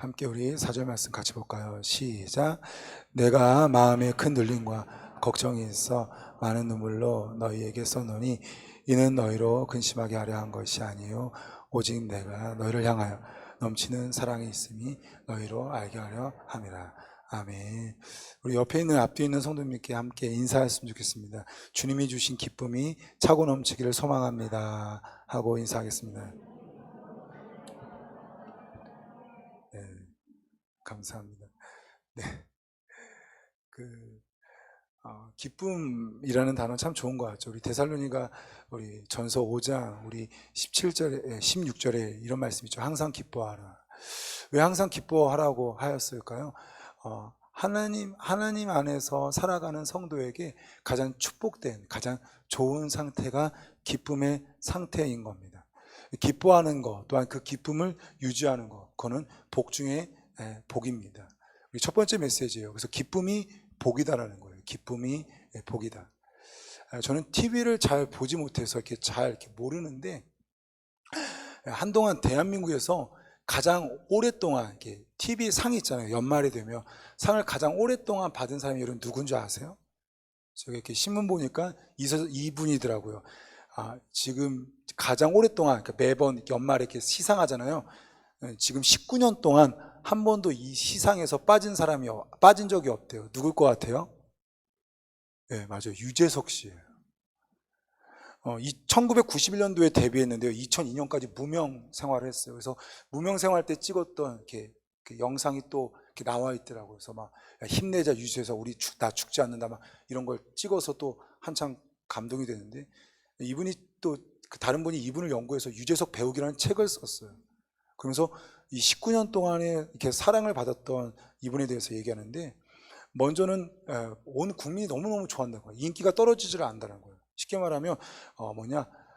함께 우리 4절 말씀 같이 볼까요? 시작. 내가 마음에 큰 눌림과 걱정이 있어 많은 눈물로 너희에게 썼노니 이는 너희로 근심하게 하려 한 것이 아니요 오직 내가 너희를 향하여 넘치는 사랑이 있음이 너희로 알게 하려 함이라. 아멘. 우리 옆에 있는 앞뒤에 있는 성도님께 함께 인사했으면 좋겠습니다. 주님이 주신 기쁨이 차고 넘치기를 소망합니다 하고 인사하겠습니다. 네, 감사합니다. 네, 기쁨이라는 단어 참 좋은 것 같죠. 우리 데살로니가 우리 전서 5장 우리 17절에 16절에 이런 말씀이 있죠. 항상 기뻐하라. 왜 항상 기뻐하라고 하였을까요? 하나님 안에서 살아가는 성도에게 가장 축복된, 가장 좋은 상태가 기쁨의 상태인 겁니다. 기뻐하는 것, 또한 그 기쁨을 유지하는 것, 그거는 복 중에 복입니다. 우리 첫 번째 메시지예요. 그래서 기쁨이 복이다라는 거예요. 기쁨이 복이다. 저는 TV를 잘 보지 못해서 이렇게 모르는데, 한동안 대한민국에서 가장 오랫동안 이렇게 TV 상이 있잖아요. 연말이 되면 상을 가장 오랫동안 받은 사람이 여러분 누군지 아세요? 제가 이렇게 신문 보니까 이분이더라고요. 지금 가장 오랫동안, 그러니까 매번 연말에 이렇게 시상하잖아요. 지금 19년 동안 한 번도 이 시상에서 빠진 적이 없대요. 누굴 것 같아요? 네, 맞아요. 유재석 씨예요. 1991년도에 데뷔했는데요. 2002년까지 무명 생활을 했어요. 그래서 무명 생활 때 찍었던 그 영상이 또 이렇게 나와 있더라고요. 그래서 막 힘내자 유재석, 나 죽지 않는다 막 이런 걸 찍어서 또 한창 감동이 되는데, 이분이 또 다른 분이 이분을 연구해서 유재석 배우기라는 책을 썼어요. 그러면서 이 19년 동안에 이렇게 사랑을 받았던 이분에 대해서 얘기하는데, 먼저는 온 국민이 너무너무 좋아한다는 거예요. 인기가 떨어지지를 않는다는 거예요. 쉽게 말하면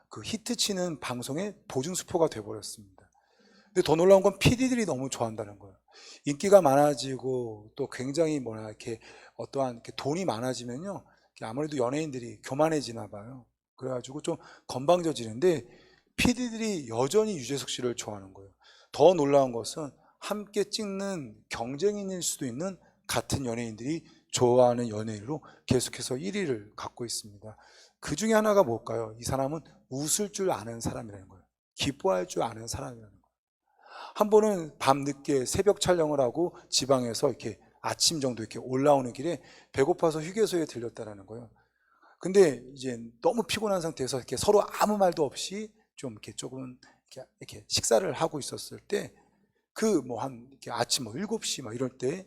그 히트치는 방송의 보증수표가 돼버렸습니다. 근데 더 놀라운 건 PD들이 너무 좋아한다는 거예요. 인기가 많아지고 또 굉장히 이렇게 어떠한 돈이 많아지면요, 아무래도 연예인들이 교만해지나 봐요. 그래가지고 좀 건방져지는데 PD들이 여전히 유재석 씨를 좋아하는 거예요. 더 놀라운 것은 함께 찍는 경쟁인일 수도 있는 같은 연예인들이 좋아하는 연예인으로 계속해서 1위를 갖고 있습니다. 그 중에 하나가 뭘까요? 이 사람은 웃을 줄 아는 사람이라는 거예요. 기뻐할 줄 아는 사람이라는 거예요. 한 번은 밤늦게 새벽 촬영을 하고 지방에서 이렇게 아침 정도 이렇게 올라오는 길에 배고파서 휴게소에 들렸다라는 거예요. 근데 이제 너무 피곤한 상태에서 이렇게 서로 아무 말도 없이 좀 이렇게 조금 이렇게 식사를 하고 있었을 때, 이렇게 아침 7시 이럴 때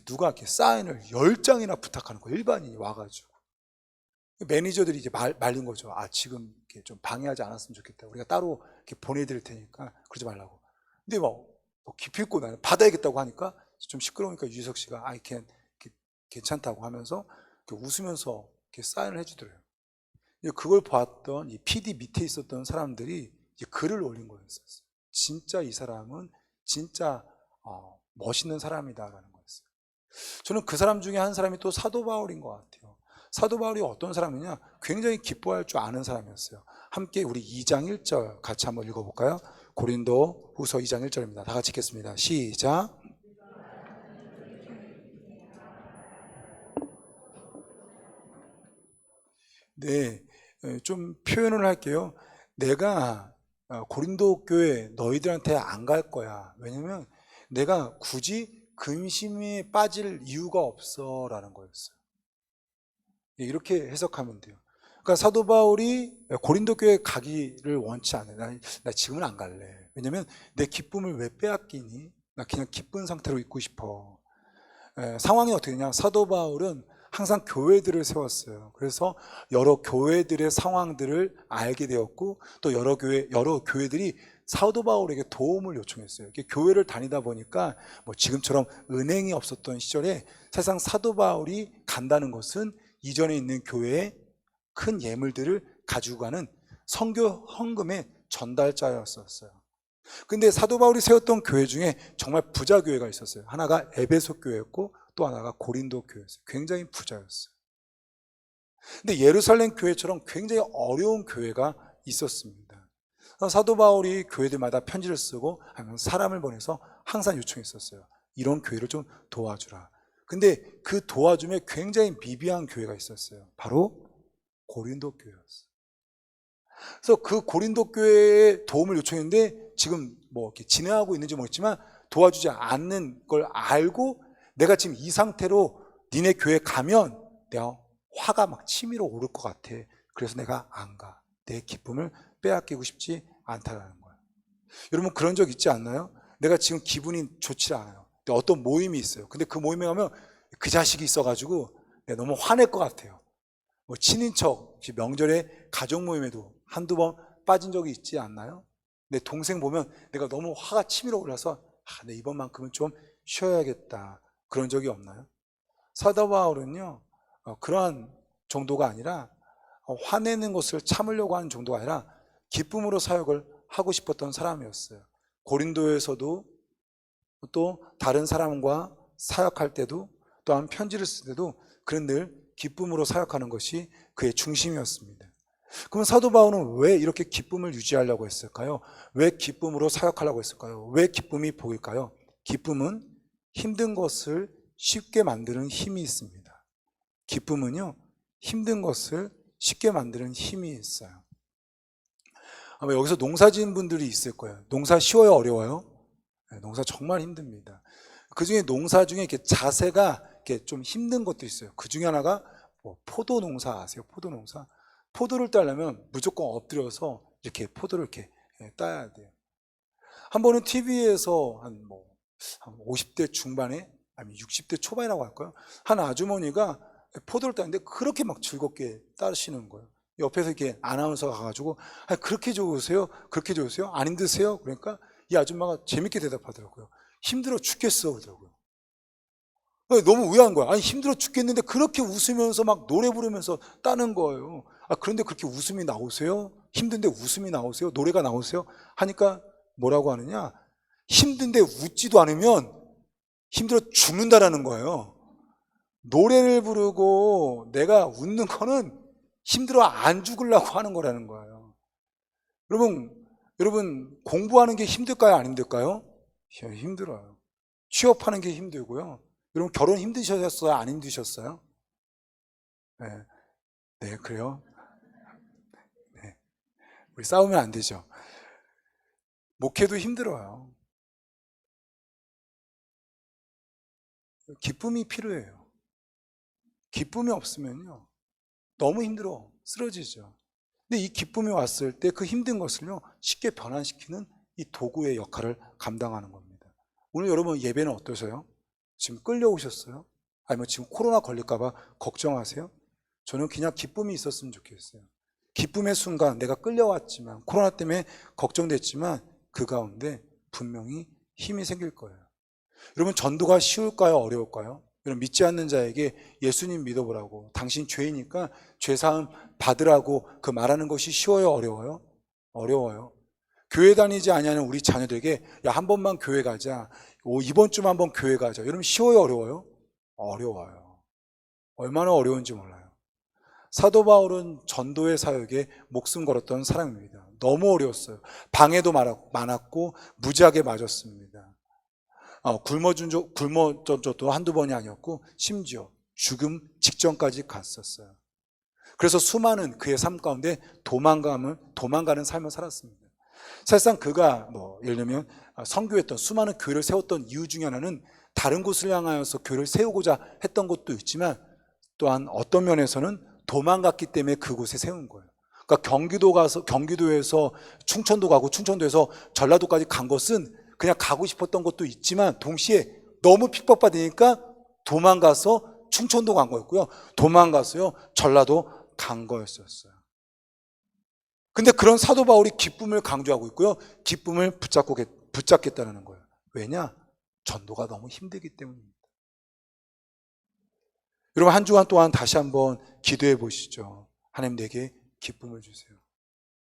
누가 이렇게 사인을 10장이나 부탁하는 거예요. 일반인이 와가지고. 매니저들이 이제 말린 거죠. 지금 이렇게 좀 방해하지 않았으면 좋겠다. 우리가 따로 이렇게 보내드릴 테니까 그러지 말라고. 근데 기필코 나는 받아야겠다고 하니까 좀 시끄러우니까 유재석 씨가 괜찮다고 하면서 웃으면서 이렇게 사인을 해주더래요. 그걸 봤던 이 PD 밑에 있었던 사람들이 이제 글을 올린 거였어요. 진짜 이 사람은 진짜 멋있는 사람이다라는 거였어요. 저는 그 사람 중에 한 사람이 또 사도 바울인 것 같아요. 사도 바울이 어떤 사람이냐? 굉장히 기뻐할 줄 아는 사람이었어요. 함께 우리 2장 1절 같이 한번 읽어볼까요? 고린도 후서 2장 1절입니다. 다 같이 읽겠습니다. 시작. 네, 좀 표현을 할게요. 내가 고린도 교회 너희들한테 안 갈 거야. 왜냐면 내가 굳이 근심에 빠질 이유가 없어 라는 거였어요. 이렇게 해석하면 돼요. 그러니까 사도 바울이 고린도 교회 가기를 원치 않아요. 나 지금은 안 갈래. 왜냐면 내 기쁨을 왜 빼앗기니? 나 그냥 기쁜 상태로 있고 싶어. 상황이 어떻게 되냐? 사도 바울은 항상 교회들을 세웠어요. 그래서 여러 교회들의 상황들을 알게 되었고, 또 여러 교회들이 사도 바울에게 도움을 요청했어요. 교회를 다니다 보니까 지금처럼 은행이 없었던 시절에 사실상 사도 바울이 간다는 것은 이전에 있는 교회에 큰 예물들을 가지고 가는 선교 헌금의 전달자였었어요. 근데 사도 바울이 세웠던 교회 중에 정말 부자 교회가 있었어요. 하나가 에베소 교회였고 또 하나가 고린도 교회였어요. 굉장히 부자였어요. 근데 예루살렘 교회처럼 굉장히 어려운 교회가 있었습니다. 사도 바울이 교회들마다 편지를 쓰고 아니면 사람을 보내서 항상 요청했었어요. 이런 교회를 좀 도와주라. 근데 그 도와줌에 굉장히 미비한 교회가 있었어요. 바로 고린도 교회였어요. 그래서 그 고린도 교회에 도움을 요청했는데 지금 뭐 이렇게 진행하고 있는지 모르겠지만 도와주지 않는 걸 알고 내가 지금 이 상태로 니네 교회 가면 내가 화가 막 치밀어 오를 것 같아. 그래서 내가 안 가. 내 기쁨을 빼앗기고 싶지 않다라는 거예요. 여러분 그런 적 있지 않나요? 내가 지금 기분이 좋지 않아요. 근데 어떤 모임이 있어요. 근데 그 모임에 가면 그 자식이 있어가지고 내가 너무 화낼 것 같아요. 뭐 친인척, 명절에 가족 모임에도 한두 번 빠진 적이 있지 않나요? 내 동생 보면 내가 너무 화가 치밀어 올라서 내 이번만큼은 좀 쉬어야겠다. 그런 적이 없나요? 사도 바울은요, 그러한 정도가 아니라 화내는 것을 참으려고 하는 정도가 아니라 기쁨으로 사역을 하고 싶었던 사람이었어요. 고린도에서도 또 다른 사람과 사역할 때도 또한 편지를 쓸 때도 그는 늘 기쁨으로 사역하는 것이 그의 중심이었습니다. 그럼 사도 바울은 왜 이렇게 기쁨을 유지하려고 했을까요? 왜 기쁨으로 사역하려고 했을까요? 왜 기쁨이 보일까요? 기쁨은 힘든 것을 쉽게 만드는 힘이 있습니다. 기쁨은요, 힘든 것을 쉽게 만드는 힘이 있어요. 아마 여기서 농사 지은 분들이 있을 거예요. 농사 쉬워요, 어려워요? 네, 농사 정말 힘듭니다. 그 중에 농사 중에 이렇게 자세가 이렇게 좀 힘든 것도 있어요. 그 중에 하나가 뭐 포도 농사 아세요? 포도 농사. 포도를 따려면 무조건 엎드려서 이렇게 포도를 이렇게 따야 돼요. 한 번은 TV에서 한 50대 중반에 아니면 60대 초반이라고 할까요? 한 아주머니가 포도를 따는데 그렇게 막 즐겁게 따시는 거예요. 옆에서 이렇게 아나운서가 가가지고 그렇게 좋으세요? 그렇게 좋으세요? 안 힘드세요? 그러니까 이 아줌마가 재밌게 대답하더라고요. 힘들어 죽겠어 그러더라고요. 너무 의아한 거야. 아니 힘들어 죽겠는데 그렇게 웃으면서 막 노래 부르면서 따는 거예요. 그런데 그렇게 웃음이 나오세요? 힘든데 웃음이 나오세요? 노래가 나오세요? 하니까 뭐라고 하느냐? 힘든데 웃지도 않으면 힘들어 죽는다라는 거예요. 노래를 부르고 내가 웃는 거는 힘들어 안 죽으려고 하는 거라는 거예요. 여러분 공부하는 게 힘들까요? 안 힘들까요? 힘들어요. 취업하는 게 힘들고요. 여러분 결혼 힘드셨어요? 안 힘드셨어요? 네, 네 그래요. 네, 우리 싸우면 안 되죠. 목회도 힘들어요. 기쁨이 필요해요. 기쁨이 없으면요 너무 힘들어 쓰러지죠. 근데 이 기쁨이 왔을 때 그 힘든 것을요 쉽게 변환시키는 이 도구의 역할을 감당하는 겁니다. 오늘 여러분 예배는 어떠세요? 지금 끌려오셨어요? 아니면 지금 코로나 걸릴까봐 걱정하세요? 저는 그냥 기쁨이 있었으면 좋겠어요. 기쁨의 순간 내가 끌려왔지만 코로나 때문에 걱정됐지만 그 가운데 분명히 힘이 생길 거예요. 여러분 전도가 쉬울까요? 어려울까요? 여러분 믿지 않는 자에게 예수님 믿어보라고 당신 죄이니까 죄사함 받으라고 그 말하는 것이 쉬워요? 어려워요? 어려워요. 교회 다니지 아니하는 우리 자녀들에게 야 한 번만 교회 가자, 이번 주만 한번 교회 가자, 여러분 쉬워요? 어려워요? 어려워요. 얼마나 어려운지 몰라요. 사도 바울은 전도의 사역에 목숨 걸었던 사람입니다. 너무 어려웠어요. 방해도 많았고 무지하게 맞았습니다. 굶어전 적도 한두 번이 아니었고 심지어 죽음 직전까지 갔었어요. 그래서 수많은 그의 삶 가운데 도망가는 삶을 살았습니다. 사실상 그가 예를 들면 선교했던 수많은 교회를 세웠던 이유 중에 하나는 다른 곳을 향하여서 교회를 세우고자 했던 것도 있지만 또한 어떤 면에서는 도망갔기 때문에 그곳에 세운 거예요. 그러니까 경기도에서 충청도 가고 충청도에서 전라도까지 간 것은 그냥 가고 싶었던 것도 있지만 동시에 너무 핍박받으니까 도망가서 충청도 간 거였고요. 도망가서요 전라도 간 거였었어요. 근데 그런 사도 바울이 기쁨을 강조하고 있고요. 기쁨을 붙잡겠다는 거예요. 왜냐? 전도가 너무 힘들기 때문입니다. 여러분 한 주간 동안 다시 한번 기도해 보시죠. 하나님 내게 기쁨을 주세요.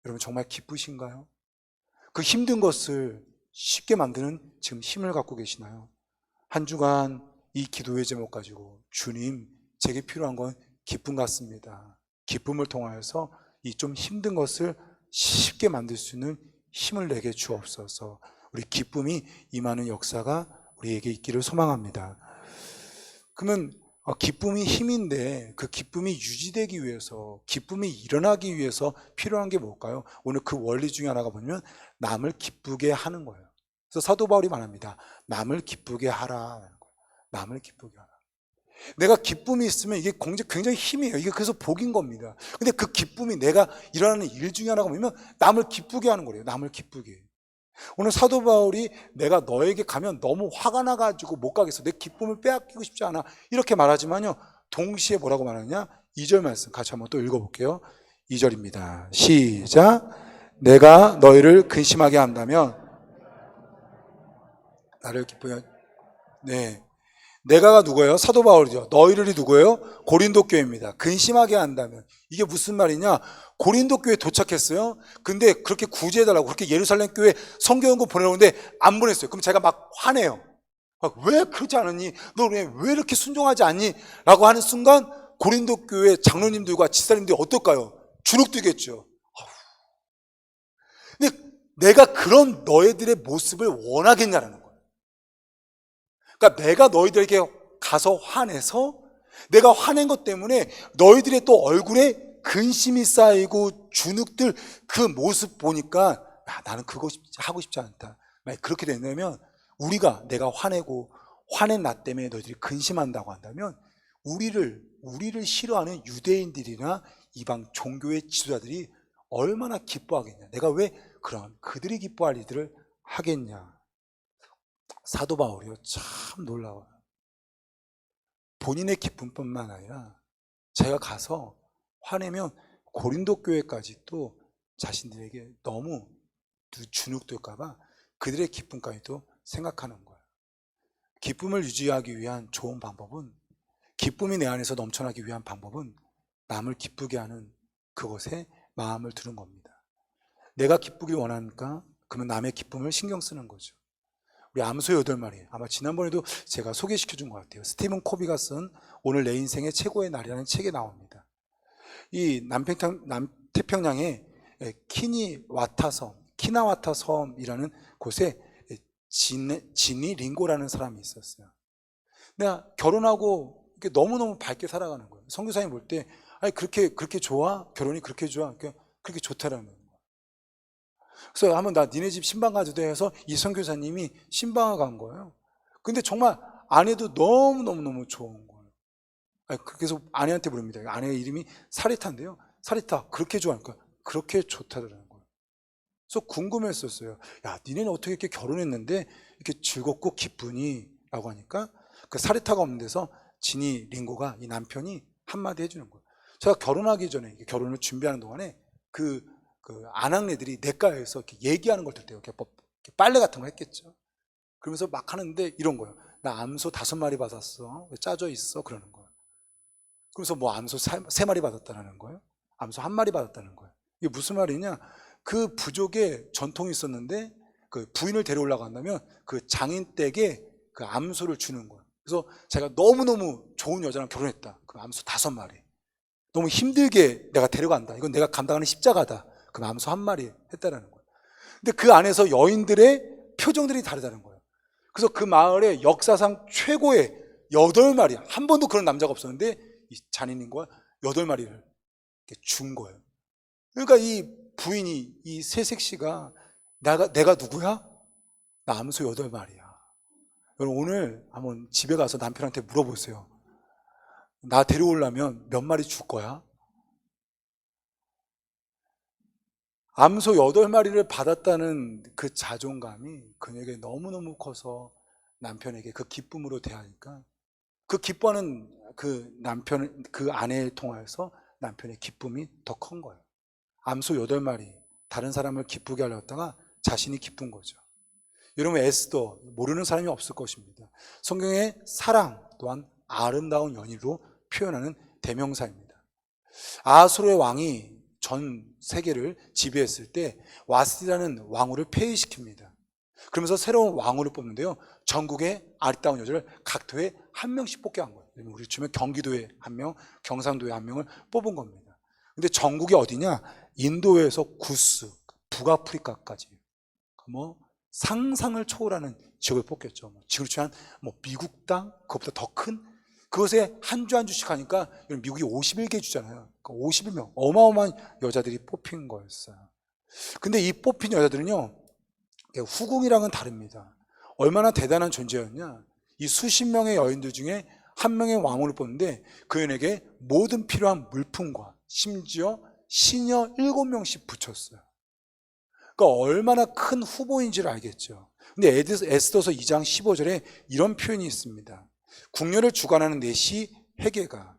여러분 정말 기쁘신가요? 그 힘든 것을 쉽게 만드는 지금 힘을 갖고 계시나요? 한 주간 이 기도의 제목 가지고 주님 제게 필요한 건 기쁨 같습니다. 기쁨을 통하여서 이 좀 힘든 것을 쉽게 만들 수 있는 힘을 내게 주옵소서. 우리 기쁨이 임하는 역사가 우리에게 있기를 소망합니다. 그러면 기쁨이 힘인데 그 기쁨이 유지되기 위해서, 기쁨이 일어나기 위해서 필요한 게 뭘까요? 오늘 그 원리 중에 하나가 뭐냐면 남을 기쁘게 하는 거예요. 그래서 사도 바울이 말합니다. 남을 기쁘게 하라. 남을 기쁘게 하라. 내가 기쁨이 있으면 이게 굉장히 힘이에요. 이게 그래서 복인 겁니다. 근데 그 기쁨이 내가 일어나는 일 중에 하나가 뭐냐면 남을 기쁘게 하는 거예요. 남을 기쁘게. 오늘 사도 바울이 내가 너에게 가면 너무 화가 나가지고 못 가겠어. 내 기쁨을 빼앗기고 싶지 않아. 이렇게 말하지만요. 동시에 뭐라고 말하느냐? 2절 말씀 같이 한번 또 읽어볼게요. 2절입니다. 시작. 내가 너희를 근심하게 한다면 나를 기쁘게. 네. 내가가 누구예요? 사도 바울이죠. 너희들이 누구예요? 고린도 교회입니다. 근심하게 한다면. 이게 무슨 말이냐? 고린도 교회에 도착했어요. 근데 그렇게 구제해달라고 그렇게 예루살렘 교회 성경연구 보내려는데 안 보냈어요. 그럼 제가 막 화내요. 왜 그러지 않았니? 너 왜 이렇게 순종하지 않니? 라고 하는 순간 고린도 교회 장로님들과 지사님들이 어떨까요? 주눅들겠죠. 근데 내가 그런 너희들의 모습을 원하겠냐라는 거예요. 그러니까 내가 너희들에게 가서 화내서 내가 화낸 것 때문에 너희들의 또 얼굴에 근심이 쌓이고 주눅들 그 모습 보니까 나는 그거 하고 싶지 않다. 만약 그렇게 된다면 내가 화내고 화낸 나 때문에 너희들이 근심한다고 한다면 우리를 싫어하는 유대인들이나 이방 종교의 지도자들이 얼마나 기뻐하겠냐. 내가 왜 그런 그들이 기뻐할 일들을 하겠냐. 사도 바울이요, 참 놀라워요. 본인의 기쁨뿐만 아니라 제가 가서 화내면 고린도 교회까지도 자신들에게 너무 주눅들까봐 그들의 기쁨까지도 생각하는 거예요. 기쁨을 유지하기 위한 좋은 방법은, 기쁨이 내 안에서 넘쳐나기 위한 방법은 남을 기쁘게 하는 그것에 마음을 두는 겁니다. 내가 기쁘길 원하니까 그러면 남의 기쁨을 신경 쓰는 거죠. 우리 암소 8마리, 아마 지난번에도 제가 소개시켜 준 것 같아요. 스티븐 코비가 쓴 오늘 내 인생의 최고의 날이라는 책에 나옵니다. 이 남태평양에 키나와타 섬이라는 곳에 지니 링고라는 사람이 있었어요. 내가 결혼하고 너무너무 밝게 살아가는 거예요. 선교사님 볼 때, 아니, 그렇게 좋아? 결혼이 그렇게 좋아? 그렇게 좋다라는 거예요. 그래서 한번 나 니네 집 신방 가도 돼 해서 이 선교사님이 신방을 간 거예요. 근데 정말 아내도 너무너무 좋은 거예요. 그래서 아내한테 물습니다. 아내의 이름이 사리타인데요. 사리타, 그렇게 좋아하니까 그렇게 좋다더라는 거예요. 그래서 궁금했었어요. 야, 니네는 어떻게 이렇게 결혼했는데 이렇게 즐겁고 기쁘니? 라고 하니까 그 사리타가 없는 데서 지니 링고가 이 남편이 한마디 해주는 거예요. 제가 결혼하기 전에, 결혼을 준비하는 동안에 그 아낙네들이 내과에서 이렇게 얘기하는 걸 듣대요. 이렇게 빨래 같은 거 했겠죠. 그러면서 막 하는데 이런 거예요. 나 암소 5마리 받았어. 짜져 있어. 그러는 거예요. 그래서 뭐 암소 3마리 받았다는 거예요. 암소 1마리 받았다는 거예요. 이게 무슨 말이냐? 그 부족에 전통이 있었는데 그 부인을 데려오려고 한다면 그 장인 댁에 그 암소를 주는 거예요. 그래서 제가 너무너무 좋은 여자랑 결혼했다. 그 암소 5마리. 너무 힘들게 내가 데려간다. 이건 내가 감당하는 십자가다. 그럼 암소 1마리 했다라는 거예요. 근데 그 안에서 여인들의 표정들이 다르다는 거예요. 그래서 그 마을에 역사상 최고의 8마리, 한 번도 그런 남자가 없었는데 이 잔인님과 8마리를 이렇게 준 거예요. 그러니까 이 부인이, 이 새색시가 내가 누구야? 나 암소 8마리야. 여러분 오늘 한번 집에 가서 남편한테 물어보세요. 나 데려오려면 몇 마리 줄 거야? 암소 8마리를 받았다는 그 자존감이 그녀에게 너무너무 커서 남편에게 그 기쁨으로 대하니까 그 기뻐하는 그 아내를 통해서 남편의 기쁨이 더 큰 거예요. 암소 8마리, 다른 사람을 기쁘게 하려 했다가 자신이 기쁜 거죠. 여러분 에스더, 모르는 사람이 없을 것입니다. 성경의 사랑 또한 아름다운 연인으로 표현하는 대명사입니다. 아수르의 왕이 전 세계를 지배했을 때 와스디라는 왕후를 폐위시킵니다. 그러면서 새로운 왕후를 뽑는데요, 전국의 아리따운 여자를 각 도에 1명씩 뽑게 한 거예요. 우리 치면 경기도에 1명, 경상도에 1명을 뽑은 겁니다. 근데 전국이 어디냐? 인도에서 구스, 북아프리카까지 뭐 상상을 초월하는 지역을 뽑겠죠. 지구를 취한 미국 땅, 그것보다 더 큰, 그것에 한 주 한 주씩 하니까 미국이 51개 주잖아요. 그러니까 51명, 어마어마한 여자들이 뽑힌 거였어요. 근데 이 뽑힌 여자들은요, 후궁이랑은 다릅니다. 얼마나 대단한 존재였냐. 이 수십 명의 여인들 중에 한 명의 왕후를 뽑는데 그 여인에게 모든 필요한 물품과 심지어 시녀 7명씩 붙였어요. 그러니까 얼마나 큰 후보인지를 알겠죠. 근데 에스더서 2장 15절에 이런 표현이 있습니다. 궁녀를 주관하는 내시 헤게가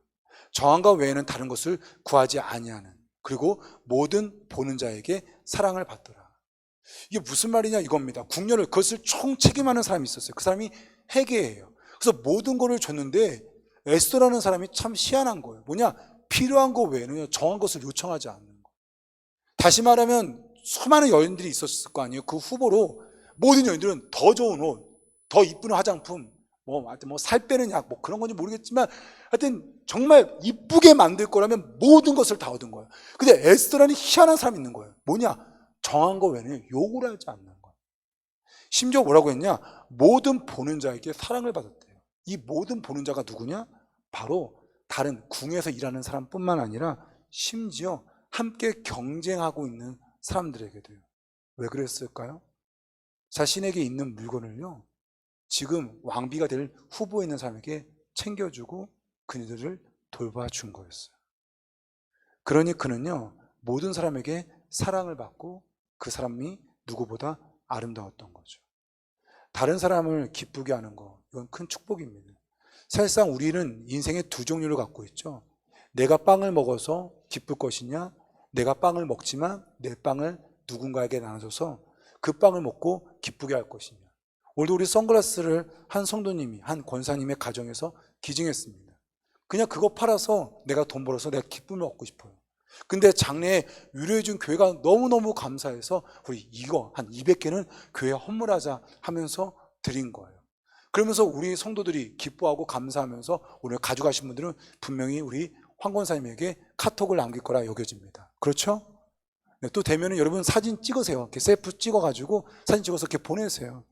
저항과 외에는 다른 것을 구하지 아니하는, 그리고 모든 보는 자에게 사랑을 받더라. 이게 무슨 말이냐 이겁니다. 궁녀를, 그것을 총책임하는 사람이 있었어요. 그 사람이 헤게예요. 그래서 모든 것을 줬는데 에스더라는 사람이 참 희한한 거예요. 뭐냐? 필요한 것 외에는 정한 것을 요청하지 않는 거. 다시 말하면 수많은 여인들이 있었을 거 아니에요. 그 후보로 모든 여인들은 더 좋은 옷, 더 이쁜 화장품, 살 빼는 약, 그런 건지 모르겠지만 하여튼 정말 이쁘게 만들 거라면 모든 것을 다 얻은 거예요. 근데 에스더라는 희한한 사람이 있는 거예요. 뭐냐? 정한 거 외에는 요구를 하지 않는 거예요. 심지어 뭐라고 했냐? 모든 보는 자에게 사랑을 받았대요. 이 모든 보는 자가 누구냐? 바로 다른 궁에서 일하는 사람뿐만 아니라 심지어 함께 경쟁하고 있는 사람들에게도요. 왜 그랬을까요? 자신에게 있는 물건을요, 지금 왕비가 될 후보에 있는 사람에게 챙겨주고 그들을 돌봐준 거였어요. 그러니 그는요, 모든 사람에게 사랑을 받고 그 사람이 누구보다 아름다웠던 거죠. 다른 사람을 기쁘게 하는 거, 이건 큰 축복입니다. 사실상 우리는 인생의 두 종류를 갖고 있죠. 내가 빵을 먹어서 기쁠 것이냐, 내가 빵을 먹지만 내 빵을 누군가에게 나눠줘서 그 빵을 먹고 기쁘게 할 것이냐. 오늘도 우리 선글라스를 한 성도님이, 한 권사님의 가정에서 기증했습니다. 그냥 그거 팔아서 내가 돈 벌어서 내가 기쁨을 얻고 싶어요. 근데 장래에 위로해준 교회가 너무너무 감사해서 우리 이거 한 200개는 교회 헌물하자 하면서 드린 거예요. 그러면서 우리 성도들이 기뻐하고 감사하면서 오늘 가져가신 분들은 분명히 우리 황 권사님에게 카톡을 남길 거라 여겨집니다. 그렇죠? 네, 또 되면은 여러분 사진 찍으세요. 이렇게 셀프 찍어가지고 사진 찍어서 이렇게 보내세요.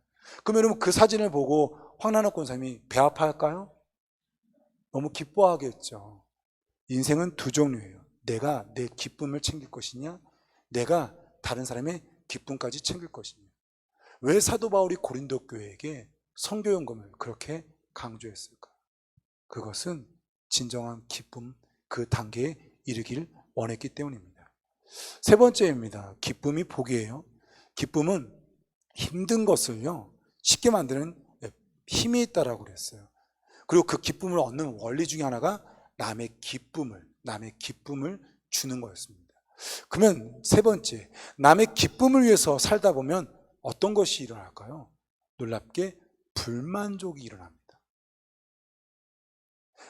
그러면 여러분 그 사진을 보고 황난옥 권사님이 배 아파할까요? 너무 기뻐하겠죠. 인생은 두 종류예요. 내가 내 기쁨을 챙길 것이냐, 내가 다른 사람의 기쁨까지 챙길 것이냐. 왜 사도 바울이 고린도 교회에게 선교연금을 그렇게 강조했을까? 그것은 진정한 기쁨, 그 단계에 이르길 원했기 때문입니다. 세 번째입니다. 기쁨이 복이에요. 기쁨은 힘든 것을요, 쉽게 만드는 힘이 있다라고 그랬어요. 그리고 그 기쁨을 얻는 원리 중에 하나가 남의 기쁨을 주는 거였습니다. 그러면 세 번째, 남의 기쁨을 위해서 살다 보면 어떤 것이 일어날까요? 놀랍게 불만족이 일어납니다.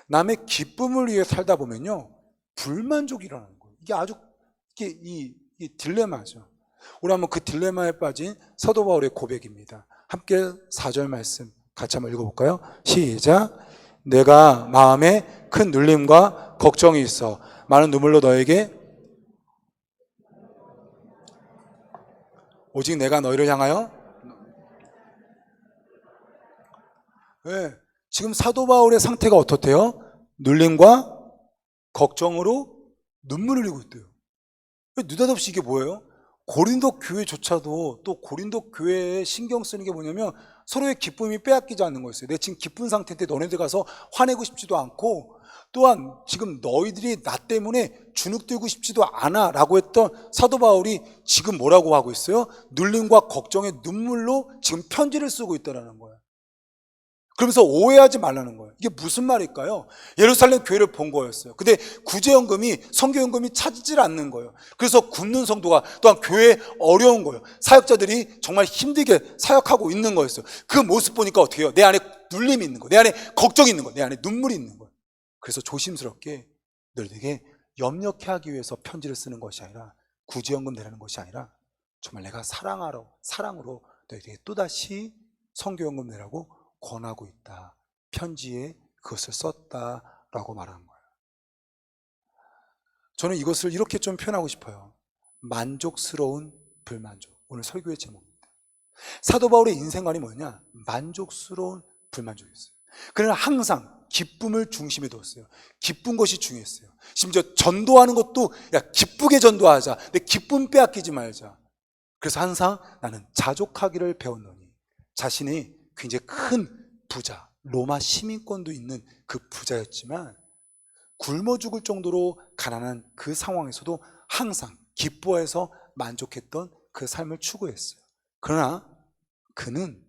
남의 기쁨을 위해 살다 보면요, 불만족이 일어나는 거예요. 이게 아주 이 딜레마죠. 우리 한번 그 딜레마에 빠진 사도 바울의 고백입니다. 함께 4절 말씀 같이 한번 읽어볼까요? 시작. 내가 마음에 큰 눌림과 걱정이 있어 많은 눈물로 너에게 오직 내가 너희를 향하여 네, 지금 사도 바울의 상태가 어떻대요? 눌림과 걱정으로 눈물을 흘리고 있대요. 느닷없이 이게 뭐예요? 고린도 교회조차도 또 고린도 교회에 신경 쓰는 게 뭐냐면 서로의 기쁨이 빼앗기지 않는 거였어요. 내 지금 기쁜 상태인데 너네들 가서 화내고 싶지도 않고, 또한 지금 너희들이 나 때문에 주눅들고 싶지도 않아 라고 했던 사도 바울이 지금 뭐라고 하고 있어요? 눌림과 걱정의 눈물로 지금 편지를 쓰고 있다는 거예요. 그러면서 오해하지 말라는 거예요. 이게 무슨 말일까요? 예루살렘 교회를 본 거였어요. 근데 구제연금이, 선교연금이 찾지를 않는 거예요. 그래서 굶는 성도가, 또한 교회에 어려운 거예요. 사역자들이 정말 힘들게 사역하고 있는 거였어요. 그 모습 보니까 어떻게 해요? 내 안에 눌림이 있는 거예요. 내 안에 걱정이 있는 거예요. 내 안에 눈물이 있는 거예요. 그래서 조심스럽게 너희에게 염려케 하기 위해서 편지를 쓰는 것이 아니라, 구제연금 내라는 것이 아니라 정말 내가 사랑으로 너희에게 또다시 선교연금 내라고 권하고 있다. 편지에 그것을 썼다라고 말한 거예요. 저는 이것을 이렇게 좀 표현하고 싶어요. 만족스러운 불만족. 오늘 설교의 제목입니다. 사도 바울의 인생관이 뭐냐? 만족스러운 불만족이었어요. 그는 항상 기쁨을 중심에 두었어요. 기쁜 것이 중요했어요. 심지어 전도하는 것도 기쁘게 전도하자. 내 기쁨 빼앗기지 말자. 그래서 항상 나는 자족하기를 배웠노니, 자신이 굉장히 큰 부자, 로마 시민권도 있는 그 부자였지만 굶어 죽을 정도로 가난한 그 상황에서도 항상 기뻐해서 만족했던 그 삶을 추구했어요. 그러나 그는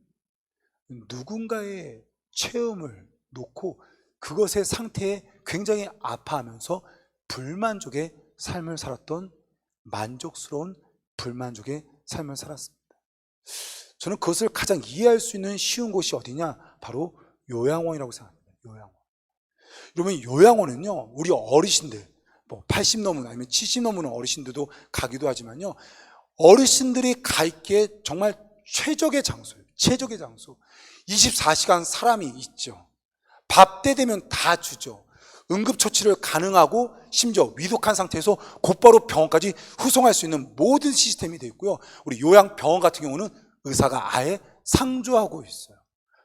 누군가의 체험을 놓고 그것의 상태에 굉장히 아파하면서 불만족의 삶을 살았던, 만족스러운 불만족의 삶을 살았습니다. 저는 그것을 가장 이해할 수 있는 쉬운 곳이 어디냐? 바로 요양원이라고 생각합니다. 요양원. 여러분, 요양원은요, 우리 어르신들, 80 넘은 아니면 70 넘은 어르신들도 가기도 하지만요, 어르신들이 가 있기에 정말 최적의 장소예요. 최적의 장소. 24시간 사람이 있죠. 밥 때 되면 다 주죠. 응급처치를 가능하고 심지어 위독한 상태에서 곧바로 병원까지 후송할 수 있는 모든 시스템이 되어 있고요. 우리 요양병원 같은 경우는 의사가 아예 상주하고 있어요.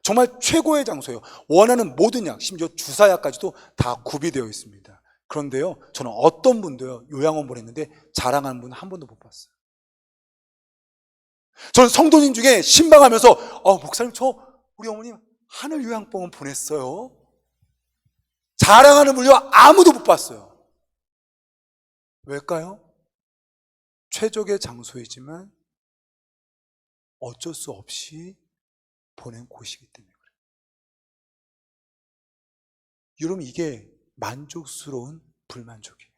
정말 최고의 장소예요. 원하는 모든 약, 심지어 주사약까지도 다 구비되어 있습니다. 그런데요, 저는 어떤 분도요, 요양원 보냈는데 자랑하는 분 한 번도 못 봤어요. 저는 성도님 중에 신방하면서 목사님, 저 우리 어머님 하늘요양병원 보냈어요. 자랑하는 분요, 아무도 못 봤어요. 왜일까요? 최적의 장소이지만 어쩔 수 없이 보낸 곳이기 때문에 그래요. 여러분, 이게 만족스러운 불만족이에요.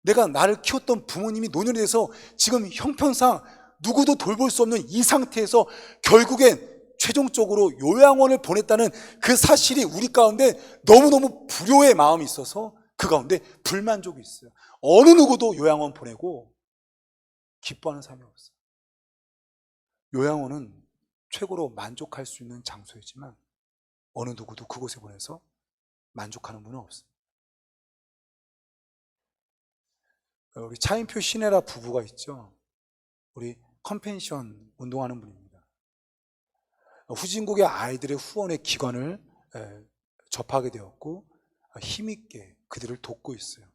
내가 나를 키웠던 부모님이 노년이 돼서 지금 형편상 누구도 돌볼 수 없는 이 상태에서 결국엔 최종적으로 요양원을 보냈다는 그 사실이 우리 가운데 너무너무 불효의 마음이 있어서 그 가운데 불만족이 있어요. 어느 누구도 요양원 보내고 기뻐하는 사람이 없어요. 요양원은 최고로 만족할 수 있는 장소이지만 어느 누구도 그곳에 보내서 만족하는 분은 없어요. 우리 차인표 신혜라 부부가 있죠. 우리 컴펜션 운동하는 분입니다. 후진국의 아이들의 후원의 기관을 접하게 되었고 힘있게 그들을 돕고 있어요.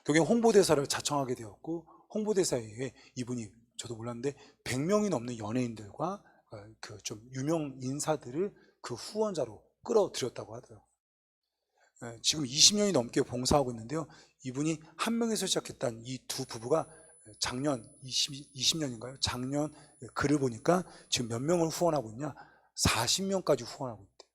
결국에 홍보대사를 자청하게 되었고, 홍보대사에 이분이, 저도 몰랐는데 100명이 넘는 연예인들과 그 좀 유명 인사들을 그 후원자로 끌어들였다고 하더라고요. 지금 20년이 넘게 봉사하고 있는데요, 이분이 한 명에서 시작했던 이 두 부부가 작년 20년인가요? 작년 글을 보니까 지금 몇 명을 후원하고 있냐? 40명까지 후원하고 있대요.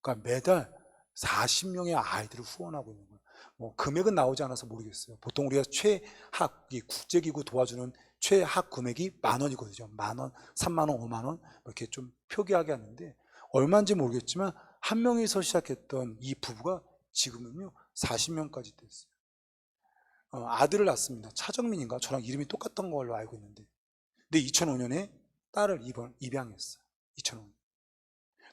그러니까 매달 40명의 아이들을 후원하고 있는 거예요. 뭐 금액은 나오지 않아서 모르겠어요. 보통 우리가 최하, 국제기구 도와주는 최하 금액이 10,000원이거든요. 10,000원, 30,000원, 50,000원 이렇게 좀 표기하게 하는데, 얼마인지 모르겠지만 한 명에서 시작했던 이 부부가 지금은요 40명까지 됐어요. 아들을 낳았습니다. 차정민인가? 저랑 이름이 똑같던 걸로 알고 있는데, 근데 2005년에 딸을 입양했어요. 2005년.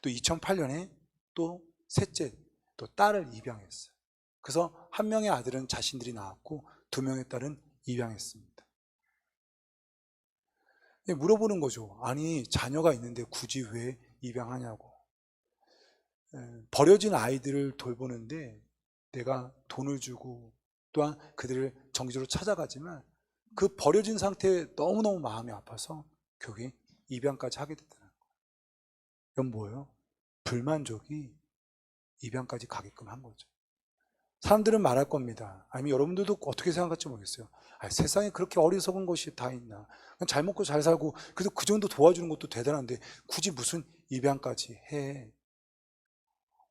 또 2008년에 또 셋째 또 딸을 입양했어요. 그래서 한 명의 아들은 자신들이 낳았고 2명의 딸은 입양했습니다. 물어보는 거죠. 아니, 자녀가 있는데 굳이 왜 입양하냐고. 버려진 아이들을 돌보는데 내가 돈을 주고 또한 그들을 정기적으로 찾아가지만 그 버려진 상태에 너무너무 마음이 아파서 결국에 입양까지 하게 됐다는 거예요. 이건 뭐예요? 불만족이 입양까지 가게끔 한 거죠. 사람들은 말할 겁니다. 아니면 여러분들도 어떻게 생각할지 모르겠어요. 세상에 그렇게 어리석은 것이 다 있나. 그냥 잘 먹고 잘 살고 그래도 그 정도 도와주는 것도 대단한데 굳이 무슨 입양까지 해.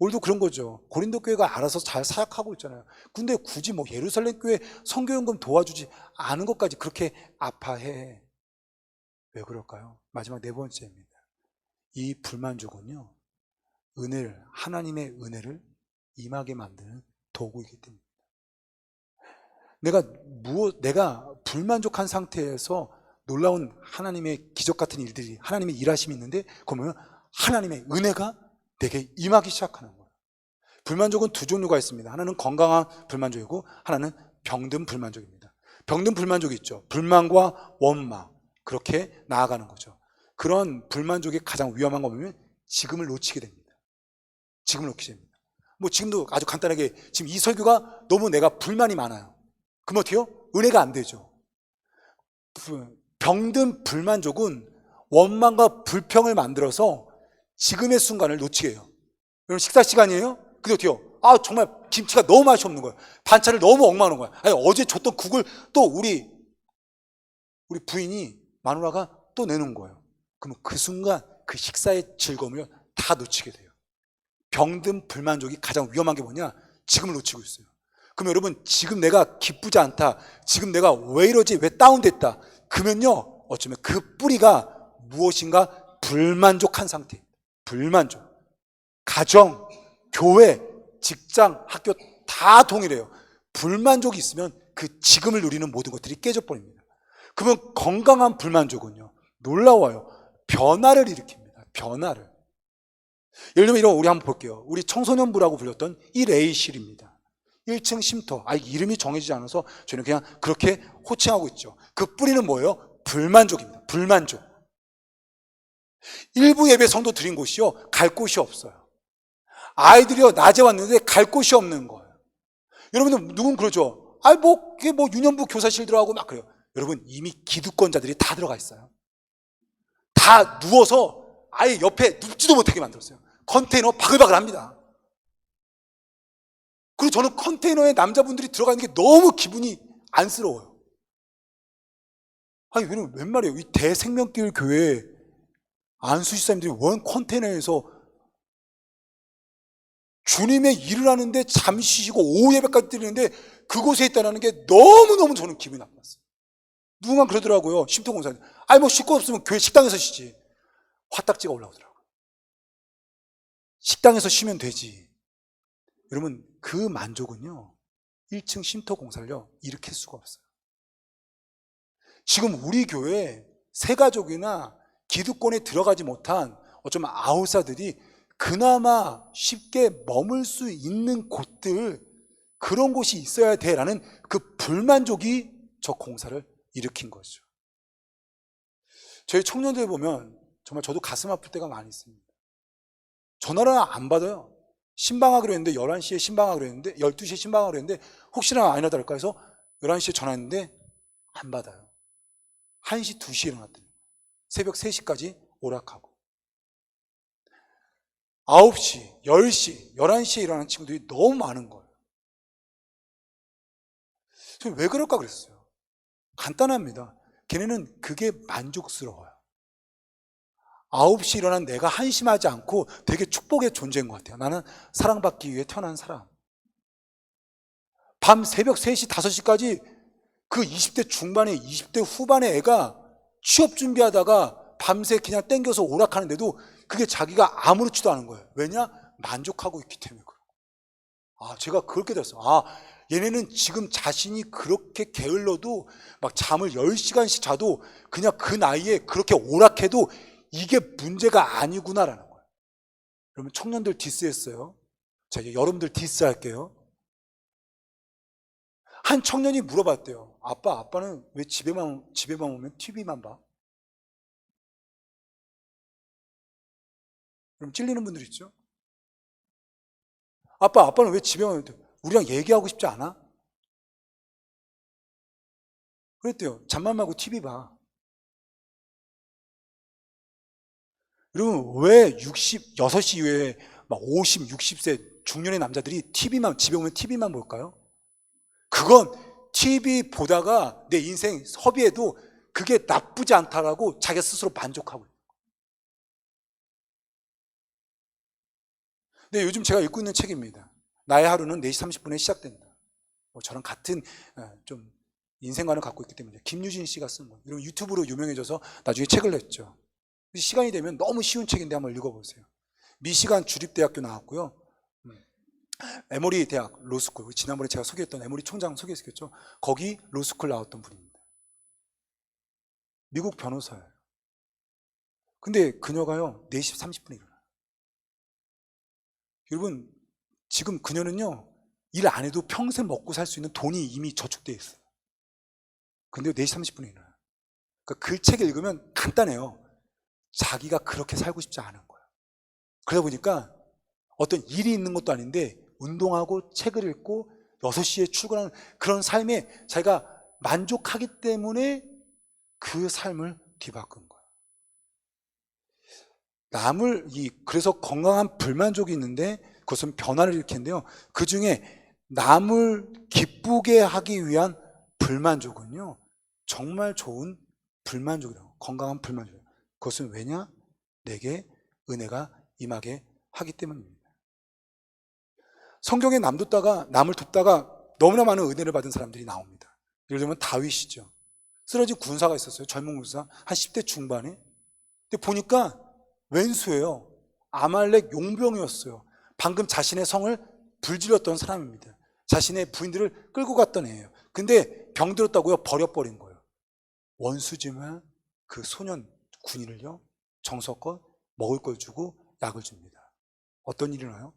오늘도 그런 거죠. 고린도 교회가 알아서 잘 사역하고 있잖아요. 근데 굳이 뭐 예루살렘 교회 선교연금 도와주지 않은 것까지 그렇게 아파해. 왜 그럴까요? 마지막 4번째입니다. 이 불만족은요, 하나님의 은혜를 임하게 만드는 도구이기 때문입니다. 내가 불만족한 상태에서 놀라운 하나님의 기적 같은 일들이, 하나님의 일하심이 있는데, 그러면 하나님의 은혜가 내게 임하기 시작하는 거예요. 불만족은 두 종류가 있습니다. 하나는 건강한 불만족이고 하나는 병든 불만족입니다. 병든 불만족이 있죠. 불만과 원망, 그렇게 나아가는 거죠. 그런 불만족이 가장 위험한 거 보면 지금을 놓치게 됩니다. 지금을 놓치게 됩니다. 뭐 지금도 아주 간단하게 지금 이 설교가 너무 내가 불만이 많아요. 그럼 어떻게 해요? 은혜가 안 되죠. 병든 불만족은 원망과 불평을 만들어서 지금의 순간을 놓치게 해요. 여러분 식사 시간이에요? 근데 어떻게 해요? 아 정말 김치가 너무 맛이 없는 거예요. 반찬을 너무 엉망한 거야. 아니 어제 줬던 국을 또 우리 부인이 마누라가 또 내놓은 거예요. 그러면 그 순간 그 식사의 즐거움을 다 놓치게 돼요. 병든 불만족이 가장 위험한 게 뭐냐? 지금을 놓치고 있어요. 그럼 여러분 지금 내가 기쁘지 않다, 지금 내가 왜 이러지, 왜 다운됐다, 그러면요 어쩌면 그 뿌리가 무엇인가 불만족한 상태예요. 불만족. 가정, 교회, 직장, 학교 다 동일해요. 불만족이 있으면 그 지금을 누리는 모든 것들이 깨져버립니다. 그러면 건강한 불만족은요 놀라워요. 변화를 일으킵니다. 변화를. 예를 들면 이런 우리 한번 볼게요. 우리 청소년부라고 불렸던 1A실입니다. 1층 쉼터. 이름이 정해지지 않아서 저는 그냥 그렇게 호칭하고 있죠. 그 뿌리는 뭐예요? 불만족입니다. 불만족. 일부 예배 성도 드린 곳이요 갈 곳이 없어요. 아이들이요 낮에 왔는데 갈 곳이 없는 거예요. 여러분들 누군 그러죠? 그게 유년부 교사실 들어가고 막 그래요. 여러분 이미 기득권자들이 다 들어가 있어요. 다 누워서 아예 옆에 눕지도 못하게 만들었어요. 컨테이너 바글바글합니다. 그리고 저는 컨테이너에 남자분들이 들어가 있는 게 너무 기분이 안쓰러워요. 여러분 웬 말이에요? 이 대생명길 교회 안수집사님들이 원 컨테이너에서 주님의 일을 하는데 잠시 쉬고 오후 예배까지 드리는데 그곳에 있다는 게 너무너무 저는 기분이 나빴어요. 누군가 그러더라고요. 쉼터공사님. 쉴 거 없으면 교회 식당에서 쉬지. 화딱지가 올라오더라고요. 식당에서 쉬면 되지. 여러분 그 만족은요 1층 쉼터공사를요 일으킬 수가 없어요. 지금 우리 교회 새가족이나 기득권에 들어가지 못한 어쩌면 아웃사들이 그나마 쉽게 머물 수 있는 곳들, 그런 곳이 있어야 돼라는 그 불만족이 저 공사를 일으킨 거죠. 저희 청년들 보면 정말 저도 가슴 아플 때가 많이 있습니다. 전화를 안 받아요. 신방하기로 했는데 11시에 신방하기로 했는데 12시에 신방하기로 했는데 혹시나 아니나 다를까 해서 11시에 전화했는데 안 받아요. 1시, 2시에 일어났더니 새벽 3시까지 오락하고 9시, 10시, 11시에 일어나는 친구들이 너무 많은 거예요. 저는 왜 그럴까 그랬어요. 간단합니다. 걔네는 그게 만족스러워요. 9시 일어난 내가 한심하지 않고 되게 축복의 존재인 것 같아요. 나는 사랑받기 위해 태어난 사람. 밤 새벽 3시, 5시까지 그 20대 중반에 20대 후반의 애가 취업 준비하다가 밤새 그냥 땡겨서 오락하는데도 그게 자기가 아무렇지도 않은 거예요. 왜냐? 만족하고 있기 때문에 그래요. 제가 그렇게 됐어요. 얘네는 지금 자신이 그렇게 게을러도 막 잠을 10시간씩 자도 그냥 그 나이에 그렇게 오락해도 이게 문제가 아니구나라는 거예요. 그러면 청년들 디스했어요. 자, 이제 여러분들 디스할게요. 한 청년이 물어봤대요. 아빠는 왜 집에만 오면 TV만 봐? 그럼 찔리는 분들 있죠? 아빠는 왜 집에만 오면 우리랑 얘기하고 싶지 않아? 그랬대요. 잠만 말고 TV 봐. 여러분 왜 6시 이후에 막 50, 60세 중년의 남자들이 집에 오면 TV만 볼까요? 그건 TV 보다가 내 인생 허비해도 그게 나쁘지 않다라고 자기가 스스로 만족하고 있어요. 근데 요즘 제가 읽고 있는 책입니다. 나의 하루는 4시 30분에 시작된다. 저랑 같은 좀 인생관을 갖고 있기 때문에 김유진 씨가 쓴 거예요. 이런 유튜브로 유명해져서 나중에 책을 냈죠. 시간이 되면 너무 쉬운 책인데 한번 읽어보세요. 미시간 주립대학교 나왔고요. 에모리 대학 로스쿨, 지난번에 제가 소개했던 에모리 총장 소개했었죠. 거기 로스쿨 나왔던 분입니다. 미국 변호사예요. 근데 그녀가요 4시 30분에 일어나요. 여러분 지금 그녀는요 일 안 해도 평생 먹고 살 수 있는 돈이 이미 저축되어 있어요. 근데 4시 30분에 일어나요. 그러니까 그 책을 읽으면 간단해요. 자기가 그렇게 살고 싶지 않은 거예요. 그러다 보니까 어떤 일이 있는 것도 아닌데 운동하고 책을 읽고 6시에 출근하는 그런 삶에 자기가 만족하기 때문에 그 삶을 뒤바꾼 거예요. 그래서 건강한 불만족이 있는데 그것은 변화를 일으키는데요. 그 중에 남을 기쁘게 하기 위한 불만족은요, 정말 좋은 불만족이라고. 건강한 불만족. 그것은 왜냐? 내게 은혜가 임하게 하기 때문입니다. 성경에 남을 돕다가 너무나 많은 은혜를 받은 사람들이 나옵니다. 예를 들면 다윗이죠. 쓰러진 군사가 있었어요. 젊은 군사. 한 10대 중반에. 근데 보니까 왼수예요. 아말렉 용병이었어요. 방금 자신의 성을 불질렀던 사람입니다. 자신의 부인들을 끌고 갔던 애예요. 근데 병들었다고요? 버려버린 거예요. 원수지만 그 소년 군인을요, 정성껏 먹을 걸 주고 약을 줍니다. 어떤 일이 나요?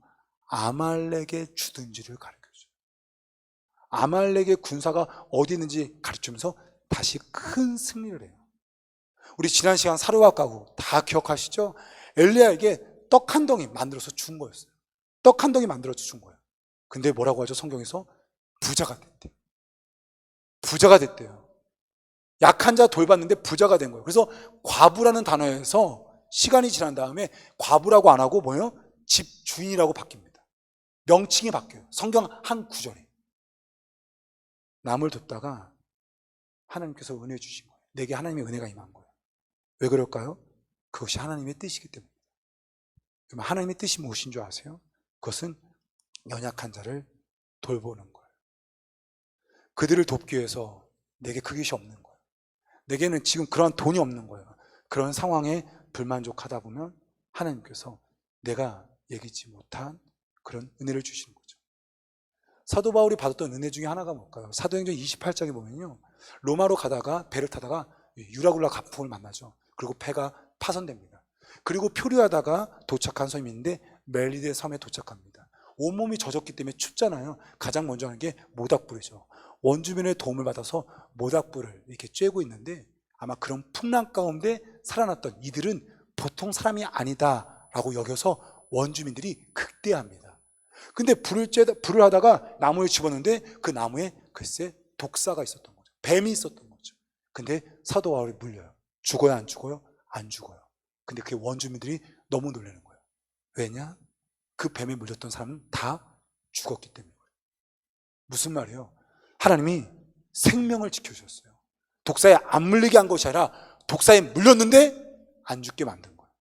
아말렉의 주둔지를 가르쳐줘요. 아말렉의 군사가 어디 있는지 가르치면서 다시 큰 승리를 해요. 우리 지난 시간 사료와 가구 다 기억하시죠? 엘리야에게 떡 한 덩이 만들어서 준 거였어요. 떡 한 덩이 만들어서 준 거예요. 근데 뭐라고 하죠? 성경에서 부자가 됐대요. 부자가 됐대요. 약한 자 돌봤는데 부자가 된 거예요. 그래서 과부라는 단어에서 시간이 지난 다음에 과부라고 안 하고 뭐예요? 집주인이라고 바뀝니다. 명칭이 바뀌어요. 성경 한 구절에. 남을 돕다가 하나님께서 은혜 주신 거예요. 내게 하나님의 은혜가 임한 거예요. 왜 그럴까요? 그것이 하나님의 뜻이기 때문입니다. 그럼 하나님의 뜻이 무엇인 줄 아세요? 그것은 연약한 자를 돌보는 거예요. 그들을 돕기 위해서 내게 그것이 없는 거예요. 내게는 지금 그러한 돈이 없는 거예요. 그런 상황에 불만족하다 보면 하나님께서 내가 얘기치 못한 그런 은혜를 주시는 거죠. 사도 바울이 받았던 은혜 중에 하나가 뭘까요? 사도행전 28장에 보면요, 로마로 가다가 배를 타다가 유라굴라 가풍을 만나죠. 그리고 배가 파손됩니다. 그리고 표류하다가 도착한 섬이 있는데 멜리데 섬에 도착합니다. 온몸이 젖었기 때문에 춥잖아요. 가장 먼저 하는 게 모닥불이죠. 원주민의 도움을 받아서 모닥불을 이렇게 쬐고 있는데 아마 그런 풍랑 가운데 살아났던 이들은 보통 사람이 아니다라고 여겨서 원주민들이 극대합니다. 근데 불을 하다가 나무에 집었는데 그 나무에 글쎄 독사가 있었던 거죠. 뱀이 있었던 거죠. 근데 사도 바울이 물려요. 죽어요, 안 죽어요? 안 죽어요. 근데 그 원주민들이 너무 놀라는 거예요. 왜냐? 그 뱀에 물렸던 사람은 다 죽었기 때문이에요. 무슨 말이에요? 하나님이 생명을 지켜주셨어요. 독사에 안 물리게 한 것이 아니라 독사에 물렸는데 안 죽게 만든 거예요.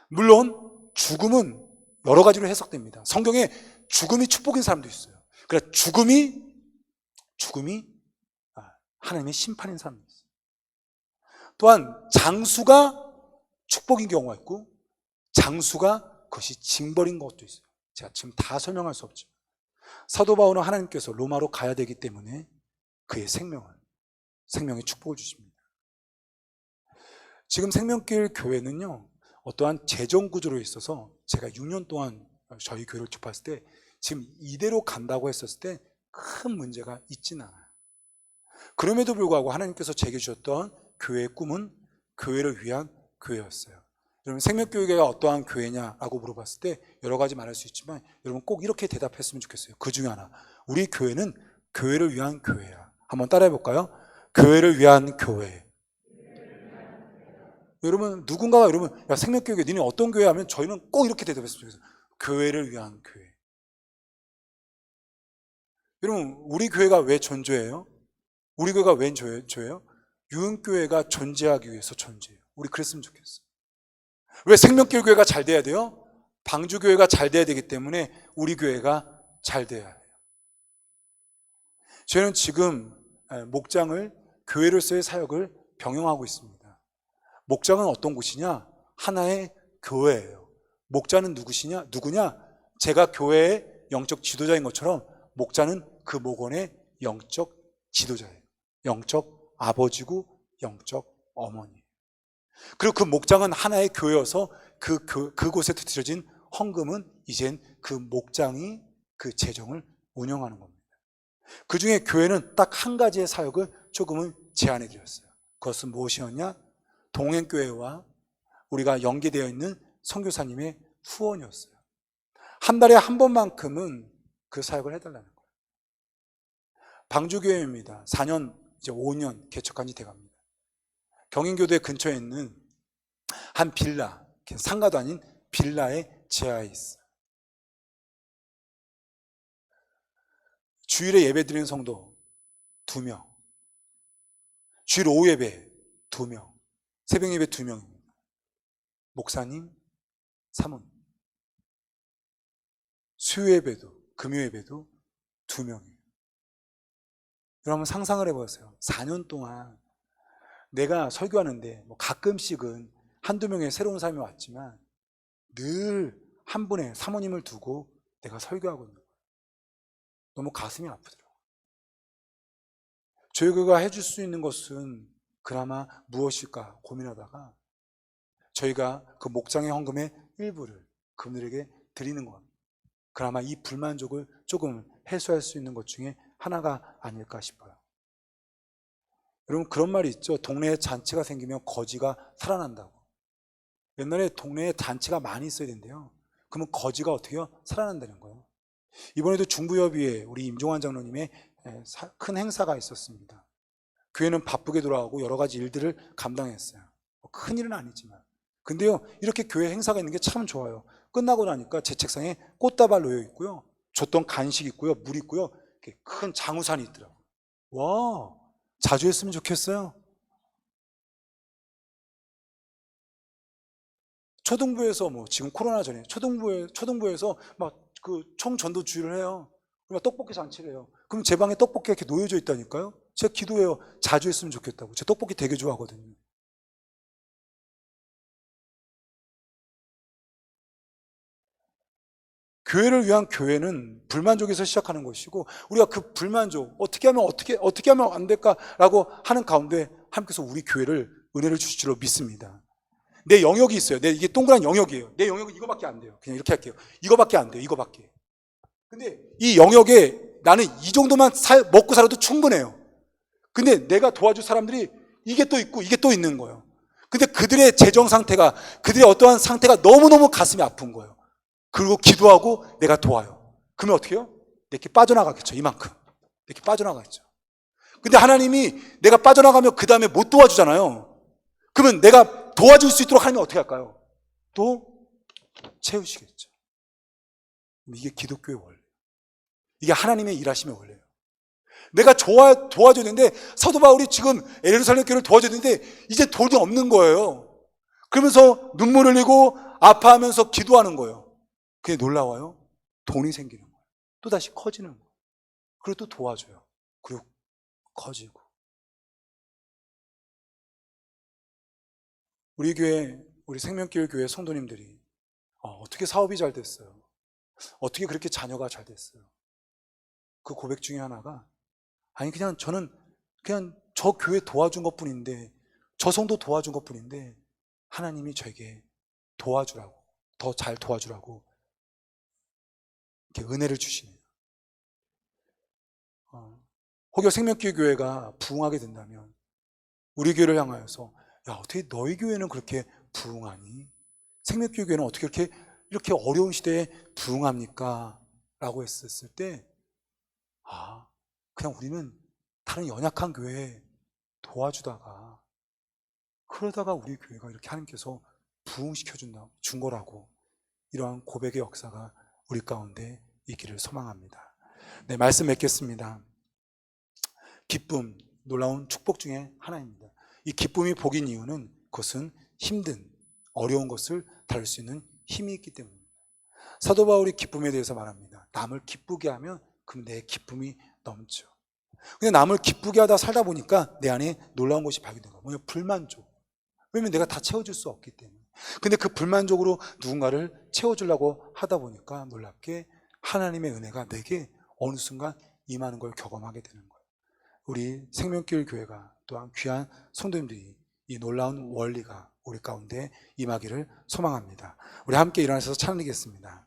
물론 죽음은 여러 가지로 해석됩니다. 성경에 죽음이 축복인 사람도 있어요. 그러니까 죽음이 하나님의 심판인 사람도 있어요. 또한 장수가 축복인 경우가 있고 장수가 그것이 징벌인 것도 있어요. 제가 지금 다 설명할 수 없죠. 사도 바울은 하나님께서 로마로 가야 되기 때문에 그의 생명의 축복을 주십니다. 지금 생명길 교회는요, 어떠한 재정 구조로 있어서 제가 6년 동안 저희 교회를 접했을 때 지금 이대로 간다고 했었을 때 큰 문제가 있지는 않아요. 그럼에도 불구하고 하나님께서 제게 주셨던 교회의 꿈은 교회를 위한 교회였어요. 여러분, 생명교회가 어떠한 교회냐라고 물어봤을 때 여러 가지 말할 수 있지만 여러분 꼭 이렇게 대답했으면 좋겠어요. 그 중에 하나, 우리 교회는 교회를 위한 교회야. 한번 따라해 볼까요? 교회를 위한 교회. 여러분, 누군가가 여러분, 야, 생명교회 니네 어떤 교회 하면 저희는 꼭 이렇게 대답했으면 좋겠어요. 교회를 위한 교회. 여러분, 우리 교회가 왜 존재해요? 우리 교회가 왜 존재해요? 유흥교회가 존재하기 위해서 존재해요. 우리 그랬으면 좋겠어요. 왜 생명길 교회가 잘 돼야 돼요? 방주교회가 잘 돼야 되기 때문에 우리 교회가 잘 돼야 해요. 저희는 지금 목장을 교회로서의 사역을 병행하고 있습니다. 목장은 어떤 곳이냐? 하나의 교회예요. 목자는 누구냐? 제가 교회의 영적 지도자인 것처럼 목자는 그 목원의 영적 지도자예요. 영적 아버지고 영적 어머니. 그리고 그 목장은 하나의 교회여서 그곳에 드려진 헌금은 이젠 그 목장이 그 재정을 운영하는 겁니다. 그 중에 교회는 딱 한 가지의 사역을 조금은 제안해 드렸어요. 그것은 무엇이었냐? 동행교회와 우리가 연계되어 있는 선교사님의 후원이었어요. 한 달에 한 번만큼은 그 사역을 해달라는 거예요. 방주교회입니다. 4년, 이제 5년 개척한 지 돼갑니다. 경인교대 근처에 있는 한 빌라, 상가도 아닌 빌라의 지하에 있어요. 주일에 예배 드리는 성도 2명, 주일 오후 예배 2명, 새벽 예배 2명입니다. 목사님, 사모님. 수요 예배도, 금요 예배도 2명이에요. 여러분 상상을 해보세요. 4년 동안 내가 설교하는데 뭐 가끔씩은 한두 명의 새로운 사람이 왔지만 늘 한 분의 사모님을 두고 내가 설교하고 있는 거예요. 너무 가슴이 아프더라고요. 저희 교회가 해줄 수 있는 것은 그나마 무엇일까 고민하다가 저희가 그 목장의 헌금의 일부를 그분들에게 드리는 것, 그나마 이 불만족을 조금 해소할 수 있는 것 중에 하나가 아닐까 싶어요. 여러분 그런 말이 있죠. 동네에 잔치가 생기면 거지가 살아난다고. 옛날에 동네에 잔치가 많이 있어야 된대요. 그러면 거지가 어떻게 해요? 살아난다는 거예요. 이번에도 중부협의회 우리 임종환 장로님의 큰 행사가 있었습니다. 교회는 바쁘게 돌아가고 여러 가지 일들을 감당했어요. 큰 일은 아니지만. 근데요, 이렇게 교회 행사가 있는 게 참 좋아요. 끝나고 나니까 제 책상에 꽃다발 놓여 있고요. 줬던 간식 있고요. 물 있고요. 이렇게 큰 장우산이 있더라고요. 와, 자주 했으면 좋겠어요. 초등부에서 뭐 지금 코로나 전에 초등부에서 막 그 총전도 주의를 해요. 그러니까 떡볶이 잔치를 해요. 그럼 제 방에 떡볶이가 이렇게 놓여져 있다니까요. 제가 기도해요. 자주 했으면 좋겠다고. 제가 떡볶이 되게 좋아하거든요. 교회를 위한 교회는 불만족에서 시작하는 것이고 우리가 그 불만족 어떻게 하면 안 될까라고 하는 가운데 하나님께서 우리 교회를 은혜를 주실 줄로 믿습니다. 내 영역이 있어요. 이게 동그란 영역이에요. 내 영역은 이거밖에 안 돼요. 그냥 이렇게 할게요. 이거밖에 안 돼요. 이거밖에. 근데 이 영역에 나는 이 정도만 먹고 살아도 충분해요. 근데 내가 도와줄 사람들이 이게 또 있고 이게 또 있는 거예요. 근데 그들의 재정 상태가, 그들의 어떠한 상태가 너무너무 가슴이 아픈 거예요. 그리고 기도하고 내가 도와요. 그러면 어떻게 해요? 내게 빠져나가겠죠. 이만큼. 내게 빠져나가겠죠. 근데 하나님이 내가 빠져나가면 그 다음에 못 도와주잖아요. 그러면 내가 도와줄 수 있도록 하나님은 어떻게 할까요? 또 채우시겠죠. 이게 기독교의 원리. 이게 하나님의 일하심의 원리예요. 내가 도와줘야 되는데 사도 바울이 지금 예루살렘 교회를 도와줘야 되는데 이제 돈이 없는 거예요. 그러면서 눈물 흘리고 아파하면서 기도하는 거예요. 그게 놀라워요. 돈이 생기는 거예요. 또다시 커지는 거예요. 그리고 또 도와줘요. 그리고 커지고. 우리 교회, 우리 생명길 교회 성도님들이 어떻게 사업이 잘 됐어요? 어떻게 그렇게 자녀가 잘 됐어요? 그 고백 중에 하나가 아니 그냥 저는 그냥 저 교회 도와준 것뿐인데 저 성도 도와준 것뿐인데 하나님이 저에게 도와주라고 더 잘 도와주라고 이렇게 은혜를 주시네요. 혹여 생명길 교회가 부흥하게 된다면 우리 교회를 향하여서 야 어떻게 너희 교회는 그렇게 부흥하니? 생명길 교회는 어떻게 이렇게 어려운 시대에 부흥합니까? 라고 했었을 때 그냥 우리는 다른 연약한 교회에 도와주다가 그러다가 우리 교회가 이렇게 하나님께서 부흥시켜 준 거라고 이러한 고백의 역사가 우리 가운데 있기를 소망합니다. 네, 말씀 맺겠습니다. 기쁨, 놀라운 축복 중에 하나입니다. 이 기쁨이 복인 이유는 그것은 힘든, 어려운 것을 다룰 수 있는 힘이 있기 때문입니다. 사도 바울이 기쁨에 대해서 말합니다. 남을 기쁘게 하면 그럼 내 기쁨이 넘쳐. 근데 남을 기쁘게 하다 살다 보니까 내 안에 놀라운 것이 발견된 거예요. 뭐냐? 불만족. 왜냐면 내가 다 채워줄 수 없기 때문에. 근데 그 불만족으로 누군가를 채워주려고 하다 보니까 놀랍게 하나님의 은혜가 내게 어느 순간 임하는 걸 경험하게 되는 거예요. 우리 생명길 교회가 또한 귀한 성도님들이 이 놀라운 원리가 우리 가운데 임하기를 소망합니다. 우리 함께 일어나셔서 찬양하겠습니다.